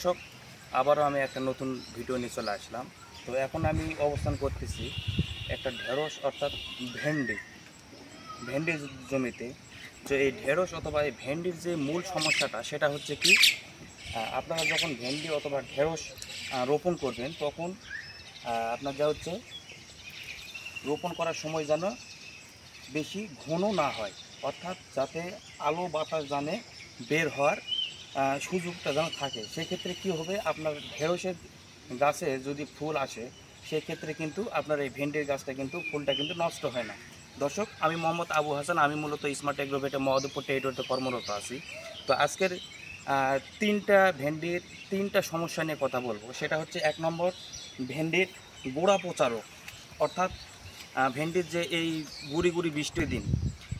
দর্শক, আবারও আমি একটা নতুন ভিডিও নিয়ে চলে আসলাম। তো এখন আমি অবস্থান করতেছি একটা ঢেঁড়স অর্থাৎ ভেন্ডি ভেন্ডি জমিতে। তো এই ঢেঁড়স অথবা এই ভেন্ডির যে মূল সমস্যাটা সেটা হচ্ছে কি, আপনারা যখন ভেন্ডি অথবা ঢেঁড়স রোপণ করবেন তখন আপনার যা হচ্ছে রোপণ করার সময় যেন বেশি ঘন না হয়, অর্থাৎ যাতে আলো বাতাস জানে বের হওয়ার সুযোগটা যেন থাকে। সেক্ষেত্রে কি হবে, আপনার ঢেঁড়সের গাছে যদি ফুল আসে সেক্ষেত্রে কিন্তু আপনার এই ভেন্ডির গাছটা কিন্তু ফুলটা কিন্তু নষ্ট হয় না। দর্শক, আমি মোহাম্মদ আবু হাসান, আমি মূলত স্মার্ট এগ্রোভেটে মহাদেবপুর টেরিটরিতে কর্মরত আছি। তো আজকের ভেন্ডির তিনটা সমস্যা নিয়ে কথা বলবো। সেটা হচ্ছে, 1 নম্বর, ভেন্ডির গোড়া পচা রোগ, অর্থাৎ ভেন্ডির যে এই গুড়ি গুড়ি বৃষ্টির দিন,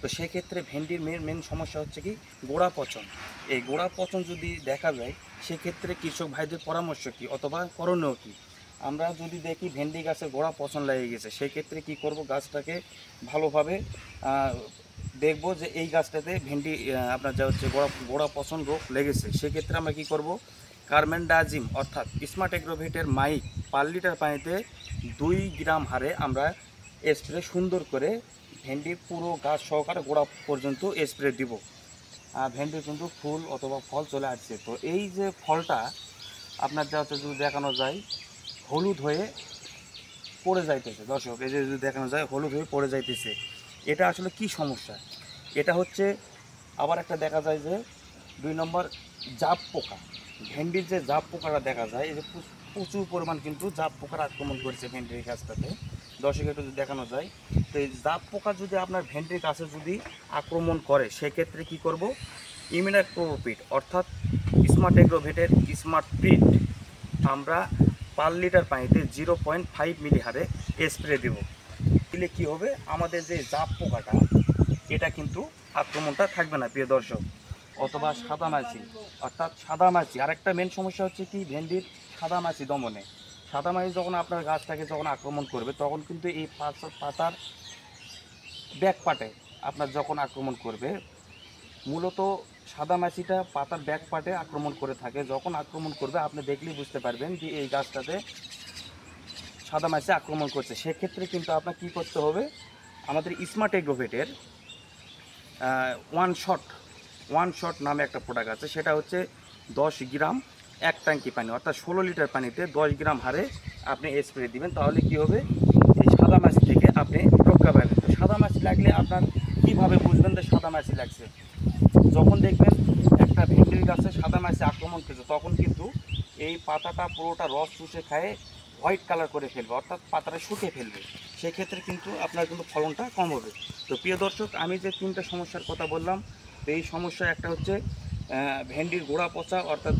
তো সেক্ষেত্রে ভেন্ডির মেন সমস্যা হচ্ছে কি গোড়া পচন। এই গোড়া পচন যদি দেখা যায় সেক্ষেত্রে কৃষক ভাইদের পরামর্শ কী অথবা করণীয় কী? আমরা যদি দেখি ভেন্ডি গাছের গোড়া পচন লেগে গেছে, সেক্ষেত্রে কি করব, গাছটাকে ভালোভাবে দেখব যে এই গাছটাতে ভেন্ডি আপনার যা হচ্ছে গোড়া পচন রোগ লেগেছে। সেক্ষেত্রে আমরা কি করব, কার্বেন্ডাজিম অর্থাৎ স্মার্ট এগ্রোভেটের মাইক পার লিটার পানিতে 2 গ্রাম হারে আমরা স্প্রে সুন্দর করে ভেন্ডির পুরো গাছ সহকারে গোড়া পর্যন্ত স্প্রে দিব। ভেন্ডির কিন্তু ফুল অথবা ফল চলে আসছে। তো এই যে ফলটা আপনার যা হচ্ছে যদি দেখানো যায় হলুদ হয়ে পড়ে যাইতেছে, দর্শক এই যে যদি দেখানো যায় হলুদ হয়ে পড়ে যাইতেছে, এটা আসলে কি সমস্যা? এটা হচ্ছে আবার একটা দেখা যায় যে 2 নম্বর জাপ পোকা। ভেন্ডির যে জাপ পোকাটা দেখা যায়, এই যে প্রচুর পরিমাণ কিন্তু জাপ পোকার আক্রমণ করেছে ভেন্ডির গাছটাতে। দর্শক একটু যদি দেখানো যায়, তো এই জাপ পোকা যদি আপনার ভেন্ডির গাছে যদি আক্রমণ করে সেক্ষেত্রে কি করব, ইমিডাক্লোপিড অর্থাৎ স্মার্ট এগ্রোভেটের স্মার্ট পিট আমরা পার লিটার পানিতে 0.5 মিলি হারে স্প্রে দেব। দিলে কী হবে, আমাদের যে জাপ পোকাটা এটা কিন্তু আক্রমণটা থাকবে না প্রিয় দর্শক। অথবা সাদামাছি অর্থাৎ সাদামাছি, আরেকটা মেন সমস্যা হচ্ছে কি ভেন্ডির সাদামাছি দমনে। সাদামাছি যখন আপনার গাছটাকে যখন আক্রমণ করবে তখন কিন্তু এই পাতার ব্যাক পার্টে আপনার যখন আক্রমণ করবে, মূলত সাদামাছিটা পাতার ব্যাক পার্টে আক্রমণ করে থাকে। যখন আক্রমণ করবে আপনি দেখলেই বুঝতে পারবেন যে এই গাছটাতে সাদামাছি আক্রমণ করছে। সেক্ষেত্রে কিন্তু আপনার কী করতে হবে, আমাদের স্মার্ট এগ্রোভেটের ওয়ান শট নামে একটা প্রোডাক্ট আছে, সেটা হচ্ছে 10 গ্রাম 1 ট্যাঙ্কি পানি, অর্থাৎ 16 লিটার পানিতে 10 গ্রাম হারে আপনি স্প্রে দিবেন। তাহলে কি হবে, এই সাদামাছি থেকে আপনি রক্ষা পাবেন। তো সাদামাছি লাগলে আপনার কীভাবে বুঝবেন যে সাদামাছি লাগছে? যখন দেখবেন একটা ভেন্ডির গাছে সাদামাছি আক্রমণ করছে তখন কিন্তু এই পাতাটা পুরোটা রস চুষে খায় হোয়াইট কালার করে ফেলবে, অর্থাৎ পাতাটা শুকিয়ে ফেলবে। সেক্ষেত্রে কিন্তু আপনার কিন্তু ফলনটা কম হবে। তো প্রিয় দর্শক, আমি যে 3টা সমস্যার কথা বললাম, তো এই সমস্যা একটা হচ্ছে ভেন্ডির গোড়া পচা, অর্থাৎ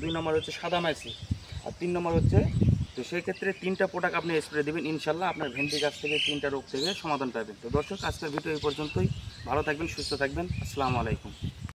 2 নম্বর হচ্ছে সাদামাছি, আর 3 নম্বর হচ্ছে, তো সেই ক্ষেত্রে 3টা প্রোডাক্ট আপনি স্প্রে দেবেন, ইনশাল্লাহ আপনার ভেন্ডি গাছ থেকে 3টা রোগ থেকে সমাধান পাবেন। তো দর্শক, আজকের ভিডিও এই পর্যন্তই। ভালো থাকবেন, সুস্থ থাকবেন। আসসালামু আলাইকুম।